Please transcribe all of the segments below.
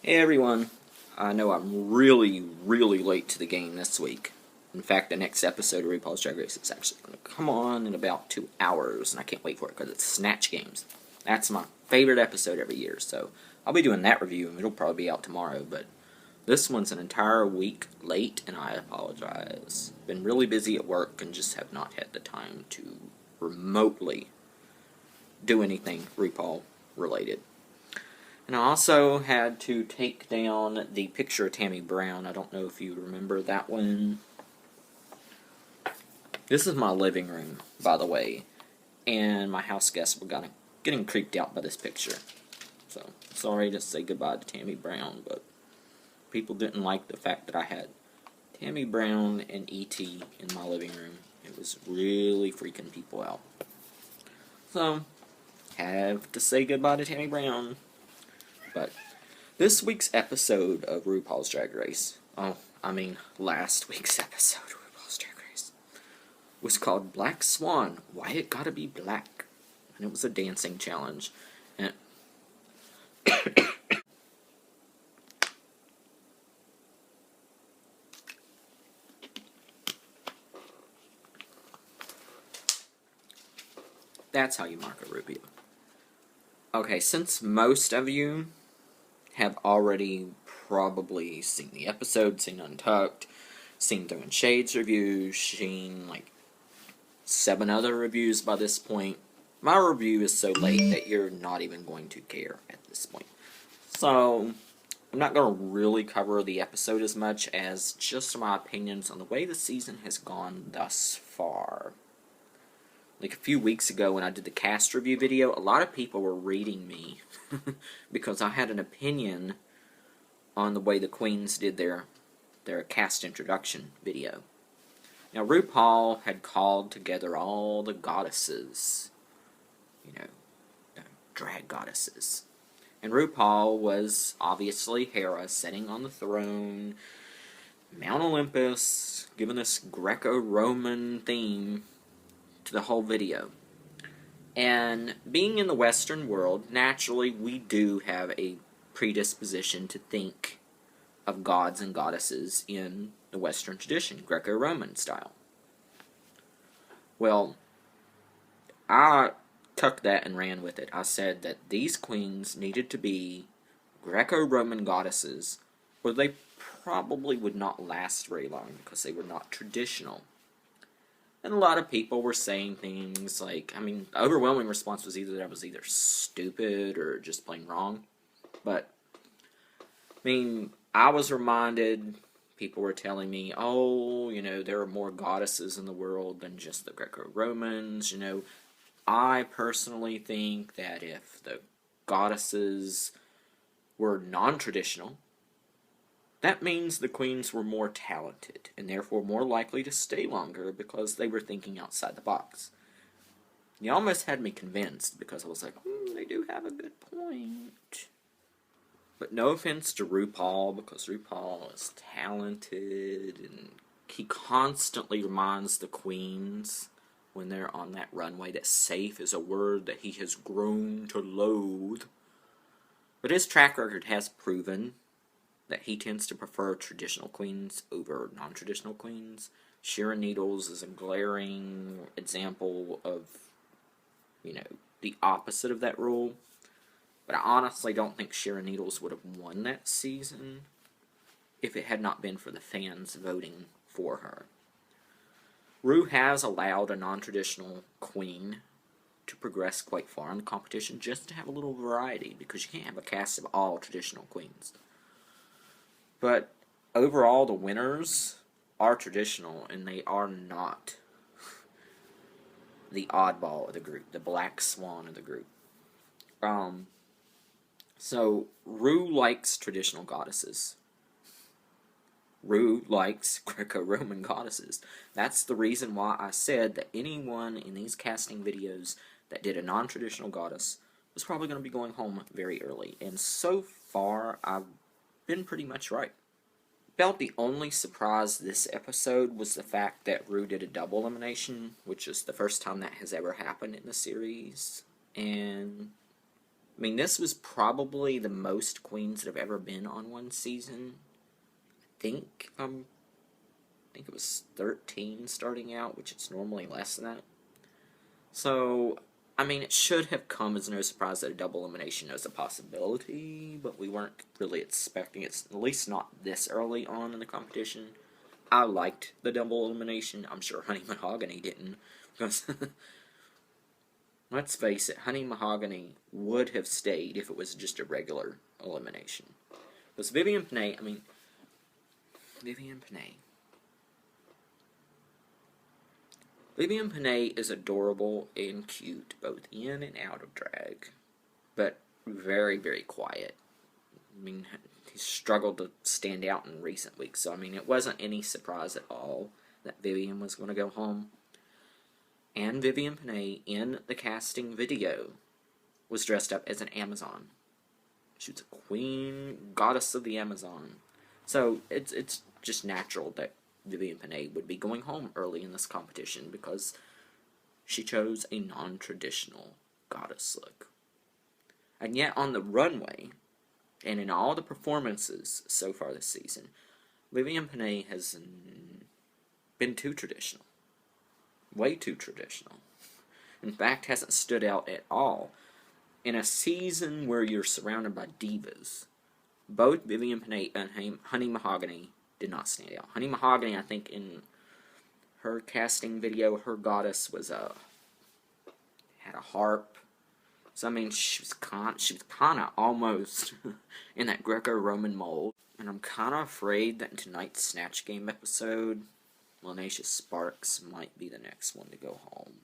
Hey everyone, I know I'm really late to the game this week. In fact, the next episode of RuPaul's Drag Race is actually going to come on in about 2 hours, and I can't wait for it because it's Snatch Games. That's my favorite episode every year, so I'll be doing that review, and it'll probably be out tomorrow, but this one's an entire week late, and I apologize. Been really busy at work and just have not had the time to remotely do anything RuPaul related. And I also had to take down the picture of Tammy Brown. I don't know if you remember that one. This is my living room, by the way. And my house guests were getting creeped out by this picture. So, sorry to say goodbye to Tammy Brown, but people didn't like the fact that I had Tammy Brown and E.T. in my living room. It was really freaking people out. So, have to say goodbye to Tammy Brown. But this week's episode of RuPaul's Drag Race, last week's episode of RuPaul's Drag Race, was called Black Swan, Why It Gotta Be Black? And it was a dancing challenge. And that's how you mark a review. Okay, since most of you have already probably seen the episode, seen Untucked, seen Throwing Shades reviews, seen like 7 other reviews by this point. My review is so late that you're not even going to care at this point. So, I'm not going to really cover the episode as much as just my opinions on the way the season has gone thus far. Like a few weeks ago when I did the cast review video, a lot of people were reading me because I had an opinion on the way the queens did their cast introduction video. Now, RuPaul had called together all the goddesses, drag goddesses. And RuPaul was obviously Hera sitting on the throne, Mount Olympus, giving this Greco-Roman theme to the whole video. And being in the Western world, naturally we do have a predisposition to think of gods and goddesses in the Western tradition, Greco-Roman style. Well, I took that and ran with it. I said that these queens needed to be Greco-Roman goddesses, or they probably would not last very long because they were not traditional. And a lot of people were saying things like, the overwhelming response was either that I was either stupid or just plain wrong. But, I was reminded, people were telling me, there are more goddesses in the world than just the Greco-Romans, I personally think that if the goddesses were non-traditional, that means the queens were more talented, and therefore more likely to stay longer because they were thinking outside the box. You almost had me convinced, because I was like, they do have a good point. But no offense to RuPaul, because RuPaul is talented, and he constantly reminds the queens when they're on that runway that safe is a word that he has grown to loathe. But his track record has proven that he tends to prefer traditional queens over non-traditional queens. Sheeran Needles is a glaring example of, the opposite of that rule. But I honestly don't think Sheeran Needles would have won that season if it had not been for the fans voting for her. Ru has allowed a non-traditional queen to progress quite far in the competition just to have a little variety, because you can't have a cast of all traditional queens. But overall, the winners are traditional, and they are not the oddball of the group, the black swan of the group. So, Ru likes traditional goddesses. Ru likes Greco-Roman goddesses. That's the reason why I said that anyone in these casting videos that did a non-traditional goddess was probably going to be going home very early. And so far, I've been pretty much right. About the only surprise this episode was the fact that Ru did a double elimination, which is the first time that has ever happened in the series. And I mean, this was probably the most queens that have ever been on one season. I think it was 13 starting out, which is normally less than that. So, I mean, it should have come as no surprise that a double elimination was a possibility, but we weren't really expecting it, at least not this early on in the competition. I liked the double elimination. I'm sure Honey Mahogany didn't, because let's face it, Honey Mahogany would have stayed if it was just a regular elimination. Because Vivian Panay, Vivian Panay is adorable and cute, both in and out of drag, but very, very quiet. I mean, he's struggled to stand out in recent weeks, so I mean, it wasn't any surprise at all that Vivian was going to go home. And Vivian Panay, in the casting video, was dressed up as an Amazon. She was a queen, goddess of the Amazon. So it's just natural that Vivian Panay would be going home early in this competition because she chose a non-traditional goddess look. And yet on the runway, and in all the performances so far this season, Vivian Panay has been too traditional. Way too traditional. In fact, hasn't stood out at all. In a season where you're surrounded by divas, both Vivian Panay and Honey Mahogany did not stand out. Honey Mahogany, I think, in her casting video, her goddess was had a harp. So I mean, she was kind of almost in that Greco-Roman mold. And I'm kind of afraid that in tonight's Snatch Game episode, Lanacia Sparks might be the next one to go home.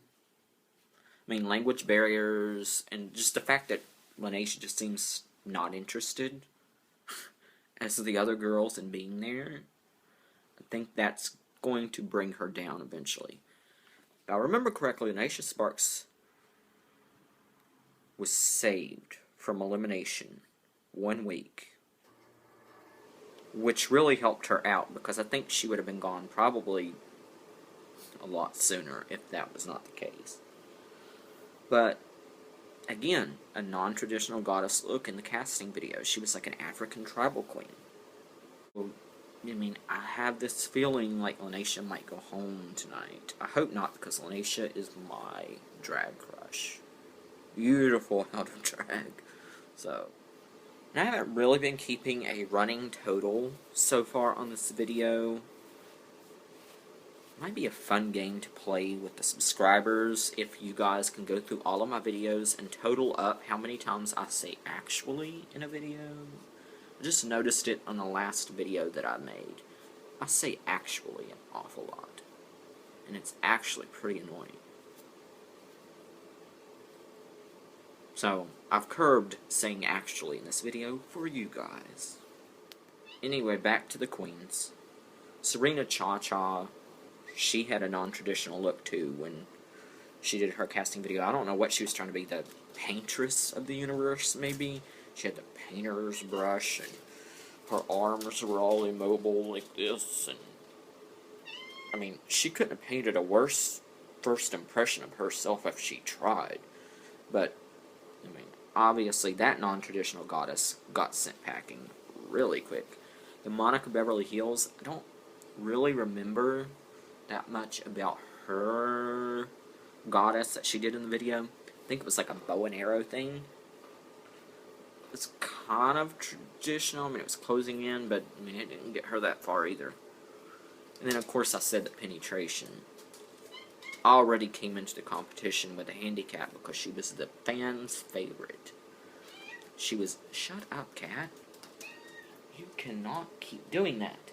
I mean, language barriers, and just the fact that Lanacia just seems not interested as the other girls in being there, I think that's going to bring her down eventually. If I remember correctly, Lanacia Sparks was saved from elimination 1 week, which really helped her out, because I think she would have been gone probably a lot sooner if that was not the case. But again, a non-traditional goddess look in the casting video. She was like an African tribal queen. Well, I mean, I have this feeling like Lanacia might go home tonight. I hope not, because Lanacia is my drag crush. Beautiful out of drag. So, and I haven't really been keeping a running total so far on this video. Might be a fun game to play with the subscribers if you guys can go through all of my videos and total up how many times I say actually in a video. I just noticed it on the last video that I made. I say actually an awful lot, and it's actually pretty annoying. So, I've curbed saying actually in this video for you guys. Anyway, back to the queens. Serena Cha-Cha, she had a non-traditional look too when she did her casting video. I don't know what she was trying to be, the paintress of the universe maybe? She had the painter's brush and her arms were all immobile like this, and I mean, she couldn't have painted a worse first impression of herself if she tried. But I mean, obviously that non-traditional goddess got sent packing really quick. The Monica Beverly Hills, I don't really remember that much about her goddess that she did in the video. I think it was like a bow and arrow thing. It's kind of traditional. I mean, it was closing in, but I mean, it didn't get her that far either. And then, of course, I said that Penetration already came into the competition with a handicap because she was the fans' favorite. She was... Shut up, cat. You cannot keep doing that.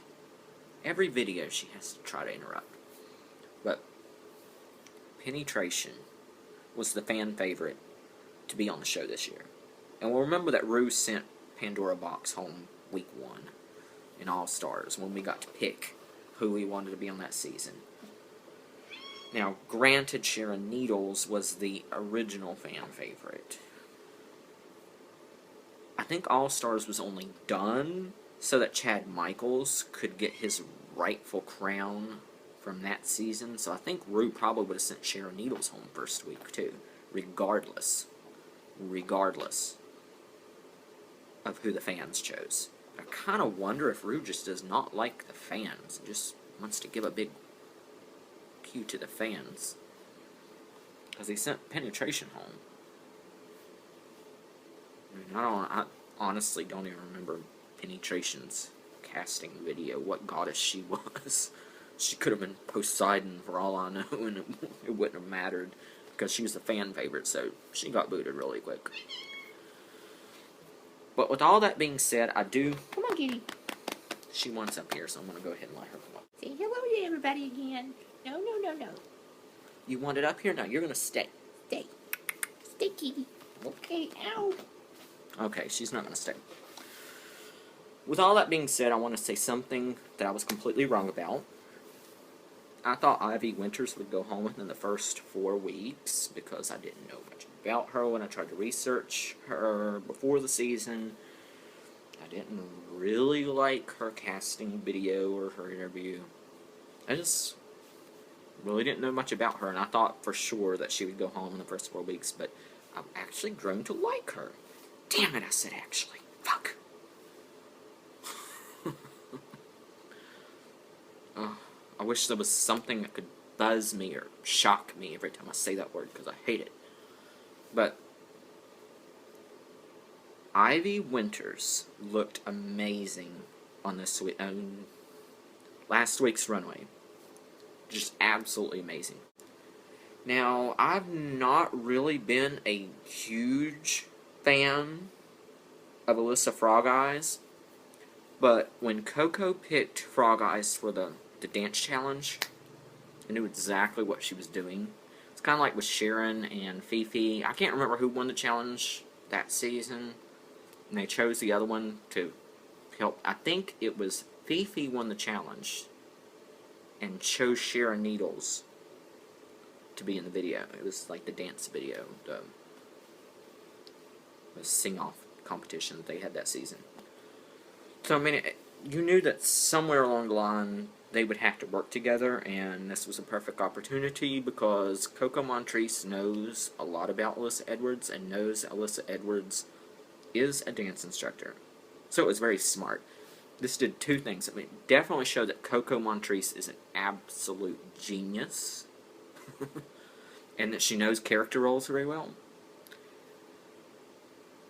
Every video she has to try to interrupt. But Penetration was the fan favorite to be on the show this year. And we'll remember that Rue sent Pandora Box home week 1 in All Stars when we got to pick who we wanted to be on that season. Now, granted, Sharon Needles was the original fan favorite. I think All Stars was only done so that Chad Michaels could get his rightful crown from that season. So I think Rue probably would have sent Sharon Needles home first week, too. Regardless. of who the fans chose. I kind of wonder if Rue just does not like the fans, just wants to give a big cue to the fans, because he sent Penetration home. I honestly don't even remember Penetration's casting video, what goddess she was. She could have been Poseidon for all I know, and it wouldn't have mattered, because she was a fan favorite, so she got booted really quick. But with all that being said, I do... Come on, kitty. She wants up here, so I'm going to go ahead and let her come up. Say hello to everybody again. No, no, no, no. You want it up here? No, you're going to stay. Stay. Stay, kitty. Okay, ow. Okay, she's not going to stay. With all that being said, I want to say something that I was completely wrong about. I thought Ivy Winters would go home within the first 4 weeks because I didn't know much about her when I tried to research her before the season. I didn't really like her casting video or her interview. I just really didn't know much about her, and I thought for sure that she would go home in the first 4 weeks, but I've actually grown to like her. Damn it, I said actually. Fuck. I wish there was something that could buzz me or shock me every time I say that word, because I hate it. But Ivy Winters looked amazing on this last week's runway. Just absolutely amazing. Now, I've not really been a huge fan of Alyssa Frog Eyes, but when Coco picked Frog Eyes for the dance challenge, I knew exactly what she was doing. It's kind of like with Sharon and Fifi. I can't remember who won the challenge that season, and they chose the other one to help. I think it was Fifi won the challenge and chose Sharon Needles to be in the video. It was like the dance video, the sing-off competition that they had that season. So, I mean, you knew that somewhere along the line they would have to work together, and this was a perfect opportunity because Coco Montrese knows a lot about Alyssa Edwards and knows Alyssa Edwards is a dance instructor. So it was very smart. This did two things. I mean, it definitely showed that Coco Montrese is an absolute genius and that she knows character roles very well.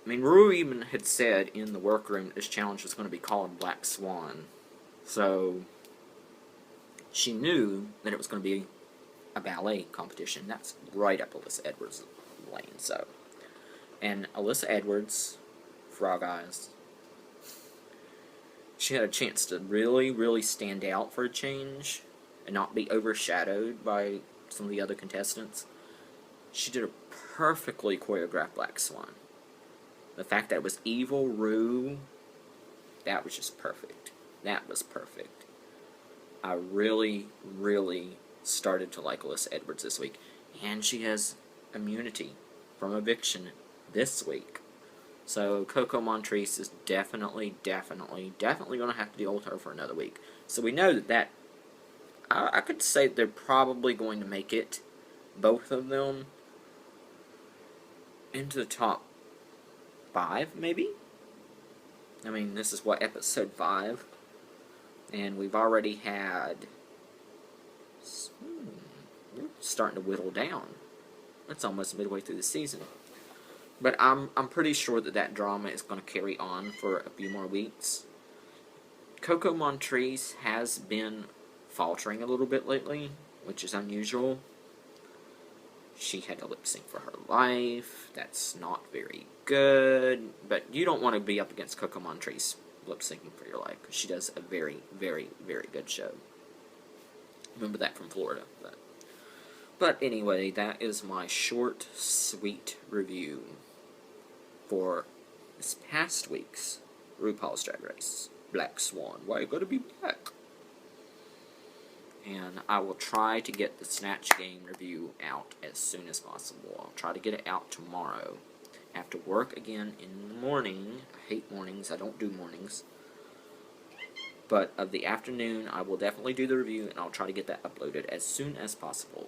I mean, Rue even had said in the workroom that this challenge was going to be called Black Swan. So she knew that it was going to be a ballet competition. That's right up Alyssa Edwards' lane. So, and Alyssa Edwards, Frog Eyes, she had a chance to really, really stand out for a change and not be overshadowed by some of the other contestants. She did a perfectly choreographed Black Swan. The fact that it was evil Rue, that was just perfect. That was perfect. I really, really started to like Alyssa Edwards this week. And she has immunity from eviction this week. So Coco Montrese is definitely going to have to deal with her for another week. So we know that I could say they're probably going to make it, both of them, into the top 5, maybe? I mean, this is what, episode 5? And we've already had... we're starting to whittle down. That's almost midway through the season. But I'm pretty sure that drama is going to carry on for a few more weeks. Coco Montrese has been faltering a little bit lately, which is unusual. She had to lip sync for her life. That's not very good. But you don't want to be up against Coco Montrese lip syncing for your life, because she does a very, very, very good show. Remember that from Florida. But anyway, that is my short, sweet review for this past week's RuPaul's Drag Race Black Swan. Why you gotta be black? And I will try to get the Snatch Game review out as soon as possible. I'll try to get it out tomorrow. I have to work again in the morning. I hate mornings. I don't do mornings. But of the afternoon, I will definitely do the review, and I'll try to get that uploaded as soon as possible.